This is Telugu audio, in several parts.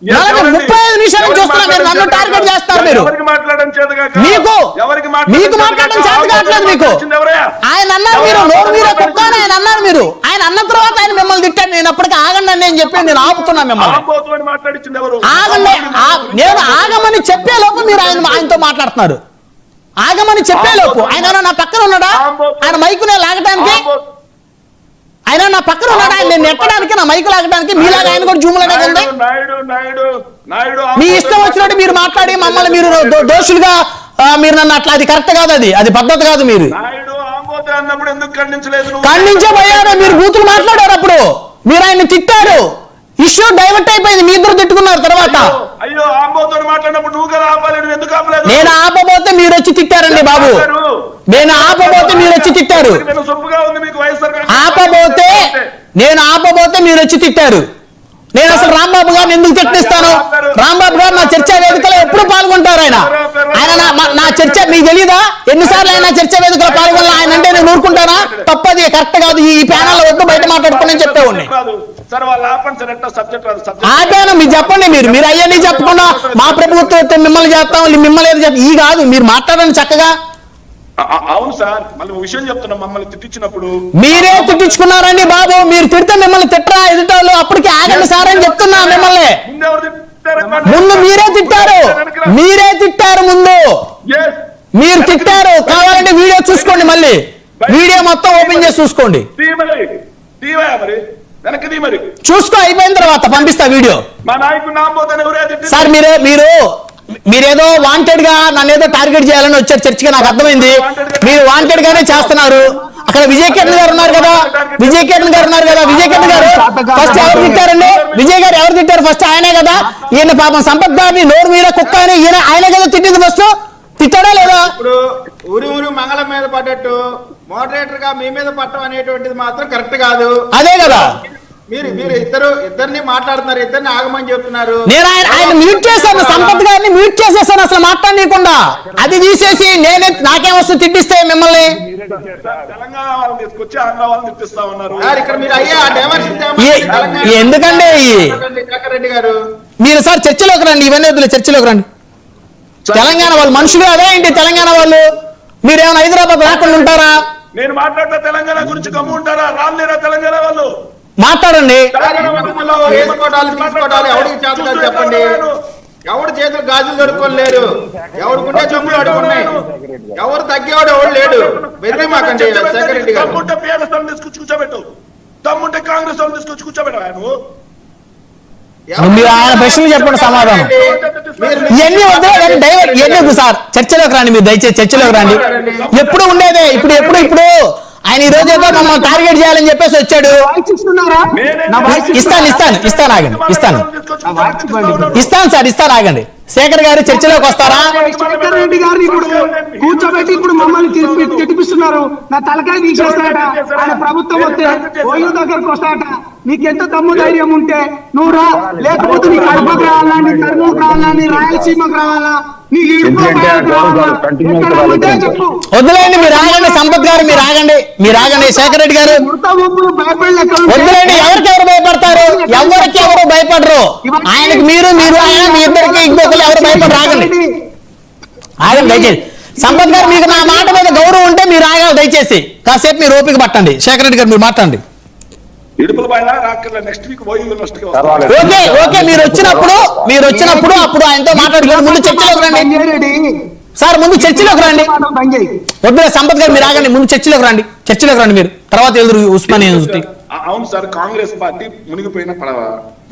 35 నిమిషాలు చూస్తున్నా మీరు నన్ను టార్గెట్ చేస్తారు. మీరు మీకు మాట్లాడడం చేత కావట్లేదు. మీకు ఆయన అన్నారు మీరు నోరు మీరే కుక్క అని ఆయన అన్నారు. మీరు ఆయన అన్న తర్వాత ఆయన మిమ్మల్ని తిట్టాడు. నేను అప్పటికి ఆగండి అని నేను చెప్పాను. నేను ఆపుతున్నా మిమ్మల్ని. ఆగండి, నేను ఆగమని చెప్పే లోపు మీరు ఆయనతో మాట్లాడుతున్నారు. ఆగమని చెప్పే లోపు ఆయన నా పక్కన ఉన్నాడా? ఆయన మైకునే లాగటానికి ఆయన నా పక్కన ఉన్నాడు. ఆయన నేను ఎక్కడానికి నా మైకు లాగడానికి మీలాగా ఆయన కూడా జూములు అనేది ఉంది. మీ ఇష్టం వచ్చినట్టు మీరు మాట్లాడి మమ్మల్ని మీరు దోషులుగా మీరు నన్ను అట్లా అది కరెక్ట్ కాదు. అది పద్ధతి కాదు. మీరు ఖండించబోయారు. మీరు బూతులు మాట్లాడారు. అప్పుడు మీరు ఆయన్ని తిట్టారు. ఇష్యూ డైవర్ట్ అయిపోయింది. మీ ఇద్దరు తిట్టుకున్నారు. తర్వాత నేను ఆపబోతే మీరు వచ్చి తిట్టారండి బాబు. నేను ఆపబోతే మీరు వచ్చి తిట్టారు. నేను ఆపబోతే మీరు వచ్చి తిట్టారు. నేను అసలు రాంబాబు గారిని ఎందుకు తిట్టిస్తాను? రాంబాబు గారు నా చర్చా వేదికలో ఎప్పుడు పాల్గొంటారు. ఆయన నా చర్చ మీకు తెలీదా? ఎన్నిసార్లు ఆయన చర్చా వేదికలో పాల్గొన్నా ఆయన అంటే నేను ఊరుకుంటానా? తప్పది, కరెక్ట్ కాదు. ఈ ప్యానల్ వద్దు, బయట మాట్లాడుకోండి చెప్పేవాడిని. ఆపాను. మీరు చెప్పండి. మీరు అయ్యని చెప్పకుండా మా ప్రభుత్వం మిమ్మల్ని చేస్తాం, మిమ్మల్ని ఏది చెప్తాం. ఈ కాదు, మీరు మాట్లాడండి చక్కగా. అవును సార్, మళ్ళీ విషయం చెప్తున్నా. మమ్మల్ని తిట్టించినప్పుడు మీరే తిట్టించుకున్నారండి బాబు. మీరు తిడితే మిమ్మల్ని తిట్టరా ఎదుటోళ్ళు? అప్పటికి ఆగండి సార్ అని చెప్తున్నా. మిమ్మల్ని ముందు మీరే తిట్టారు. ముందు మీరు తిట్టారు. కావాలంటే వీడియో చూసుకోండి. మళ్ళీ వీడియో మొత్తం ఓపెన్ చేసి చూసుకోండి. చూసుకో, అయిపోయిన తర్వాత పంపిస్తా వీడియో. సార్ మీరేదో వాంటెడ్ గా నన్ను ఏదో టార్గెట్ చేయాలని వచ్చారు చర్చికి. నాకు అర్థమైంది. మీరు వాంటెడ్ గానే చేస్తున్నారు. అక్కడ విజయ్ కిరణ్ గారు ఉన్నారు కదా. విజయ్ కిరణ్ గారు ఫస్ట్ ఎవరు తిట్టారండి? విజయ్ గారు ఎవరు తిట్టారు? ఫస్ట్ ఆయనే కదా. ఈయన పాపం సంపత్ గారిని నోరు మీద కుక్క అని ఆయనే కదా తిట్టింది. ఫస్ట్ తిట్టాడా లేదా? ఇప్పుడు ఊరి మంగళం మీద పడ్డట్టు మోడరేటర్ గా మీ మీద పట్టడం అనేటువంటిది మాత్రం కరెక్ట్ కాదు. అదే కదా. మీరు ఇద్దరిని మాట్లాడుతున్నారు. ఇద్దరిని ఆగమని చెప్తున్నారు. నేను ఆయన మ్యూట్ చేశాను. సంపత్ గారిని మ్యూట్ చేసేసాను. అసలు మాట్లాడనీయకుండా అది తీసేసి నాకేం వస్తుంది తిట్టిస్తే మిమ్మల్ని. ఎందుకండి మీరు సార్ చర్చలోకి రండి. ఇవన్నీ వద్దులే, చర్చలోకి రండి. తెలంగాణ వాళ్ళు మనుషులు అదే ఏంటి? తెలంగాణ వాళ్ళు మీరేమైనా హైదరాబాద్ రాకుండా ఉంటారా? నేను మాట్లాడతా తెలంగాణ గురించి గమ్ము ఉంటారా? రాలేరా తెలంగాణ వాళ్ళు? మాట్లాడండి. చెప్పండి. ఎవడు చేతులు గాజులు దొరుకోలేరు. ఎవడుకుంటే చెప్పులు అడుగున్నాయి. ఎవరు తగ్గేవాడు ఎవడు లేడు. బెదిరి మాకండి. తమ్ముంటే పిఎస్ఎం తీసుకొచ్చి కూర్చోబెట్టు. తమ్ముంటే కాంగ్రెస్ వాళ్ళు తీసుకొచ్చి కూర్చోబెట్టు. మీరు ఆయన ప్రశ్నలు చెప్పండి, సమాధానం. ఇవన్నీ వద్దు సార్. చర్చలోకి రండి. మీరు దయచేసి చర్చలోకి రండి. ఎప్పుడు ఉండేదే. ఇప్పుడు ఆయన ఈ రోజు ఏదో మమ్మల్ని టార్గెట్ చేయాలని చెప్పేసి వచ్చాడు. ఇస్తాను ఆగండి. శేఖర్ గారు చర్చలోకి వస్తారా? శేఖర్ రెడ్డి గారిని ఇప్పుడు కూర్చోబెట్టి ఇప్పుడు మమ్మల్ని తిట్టిపిస్తున్నారు. నా తలకాయ తీసేస్తాడట. ఆయన ప్రభుత్వం వస్తే ఓయూ దగ్గరకు వస్తాడట. నీకెంత దమ్ము ధైర్యం ఉంటే నువ్వు రా. లేకపోతే నీ కడపకు రావాలా, నీ కర్నూలుకు రావాలా, నీ రాయలసీమకు రావాలా, నీ వద్దులేండి. మీరు ఆగండి. సంపత్ గారు మీరు ఆగండి. శేఖర్ రెడ్డి గారు వద్దులేండి. ఎవరికెవరు భయపడతారు? ఎవరు భయపడరు. ఆయనకి మీరు ఆయన మీ ఇద్దరికి ఇంకొకరు ఎవరు భయపడరు. ఆగండి దయచేసి. సంపత్ గారు మీకు నా మాట మీద గౌరవం ఉంటే మీరు ఆగాలి. దయచేసి కాసేపు మీరు ఓపిక పట్టండి. శేఖర్ రెడ్డి గారు మీరు మాట్లాడండి. ఓకే మీరు వచ్చినప్పుడు అప్పుడు ఆయనతో మాట్లాడుకోండి. ముందు చర్చలోకి రండి సార్. ముందు చర్చలోకి రండి. వద్దు సంపత్ గారు మీరు ఆగండి. ముందు చర్చలోకి రండి మీరు. తర్వాత ఎదురు ఉస్మానియా యూనివర్సిటీ. అవును సార్, కాంగ్రెస్ పార్టీ మునిగిపోయిన పడవ.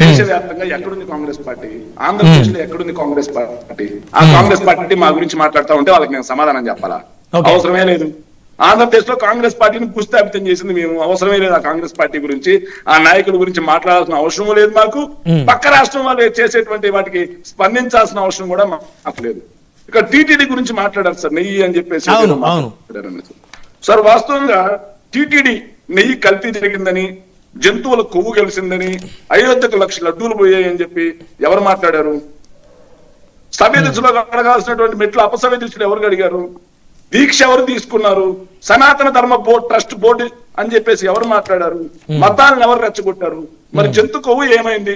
దేశవ్యాప్తంగా ఎక్కడుంది కాంగ్రెస్ పార్టీ? ఆంధ్రప్రదేశ్ లో ఎక్కడుంది కాంగ్రెస్ పార్టీ? ఆ కాంగ్రెస్ పార్టీ మా గురించి మాట్లాడుతూ ఉంటే వాళ్ళకి నేను సమాధానం చెప్పాలా? అవసరమే లేదు. ఆంధ్రప్రదేశ్ లో కాంగ్రెస్ పార్టీని భూస్థాపితం చేసింది మేము. అవసరమే లేదు ఆ కాంగ్రెస్ పార్టీ గురించి, ఆ నాయకుల గురించి మాట్లాడాల్సిన అవసరం లేదు మాకు. పక్క రాష్ట్రం వాళ్ళు చేసేటువంటి వాటికి స్పందించాల్సిన అవసరం కూడా మాకు లేదు. ఇక్కడ టీటీడీ గురించి మాట్లాడారు సార్, నెయ్యి అని చెప్పేసి. సార్ వాస్తవంగా టీటీడీ నెయ్యి కల్తీ జరిగిందని, జంతువుల కొవ్వు కలిసిందని, 5 లక్షల లడ్డూలు పోయాయని చెప్పి ఎవరు మాట్లాడారు? సభ్య దిశలో అడగాల్సినటువంటి మెట్లు అపసభ్య దిశలో ఎవరు అడిగారు? దీక్ష ఎవరు తీసుకున్నారు? సనాతన ధర్మ ట్రస్ట్ బోర్డు అని చెప్పేసి ఎవరు మాట్లాడారు? మతాలను ఎవరు రెచ్చగొట్టారు? మరి జంతు కొవ్వు ఏమైంది?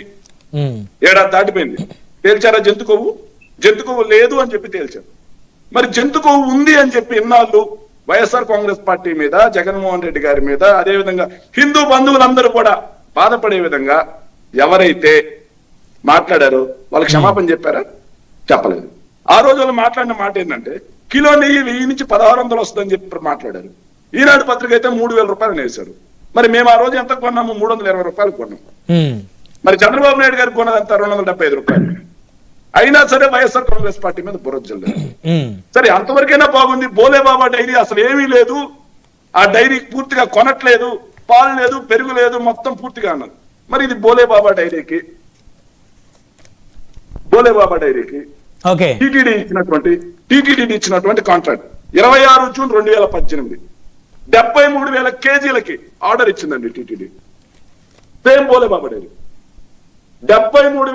ఏడాది దాటిపోయింది. తేల్చారా జంతు కొవ్వు లేదు అని చెప్పి తేల్చారు. మరి జంతు కొవ్వు ఉంది అని చెప్పి ఇన్నాళ్ళు వైఎస్ఆర్ కాంగ్రెస్ పార్టీ మీద, జగన్మోహన్ రెడ్డి గారి మీద, అదే విధంగా హిందూ బంధువులందరూ కూడా బాధపడే విధంగా ఎవరైతే మాట్లాడారో వాళ్ళకి క్షమాపణ చెప్పారా? చెప్పలేదు. ఆ రోజుల్లో మాట్లాడిన మాట ఏంటంటే కిలో నెయ్యి 1000 నుంచి 1600 వస్తుందని చెప్పి మాట్లాడారు. ఈనాడు పత్రిక అయితే 3000 రూపాయలు వేశారు. మరి మేము ఆ రోజు ఎంత కొన్నాము? 320 రూపాయలు కొన్నాము. మరి చంద్రబాబు నాయుడు గారికి కొన్నదంతా 275 రూపాయలు. అయినా సరే వైఎస్ఆర్ కాంగ్రెస్ పార్టీ మీద బుర్ర జల్లారు. సరే, అంతవరకైనా బాగుంది. బోలేబాబా డైరీ అసలు ఏమీ లేదు, ఆ డైరీ పూర్తిగా కొనట్లేదు, పాలు లేదు, పెరుగు లేదు, మొత్తం పూర్తిగా అన్నారు. మరి ఇది బోలేబాబా డైరీకి టీటీడీ ఇచ్చినటువంటి కాంట్రాక్ట్ 26 జూన్ 2018 73,000 కేజీలకి ఆర్డర్ ఇచ్చిందండి టీటీడీ. Same Bhole Baba dairy 73,000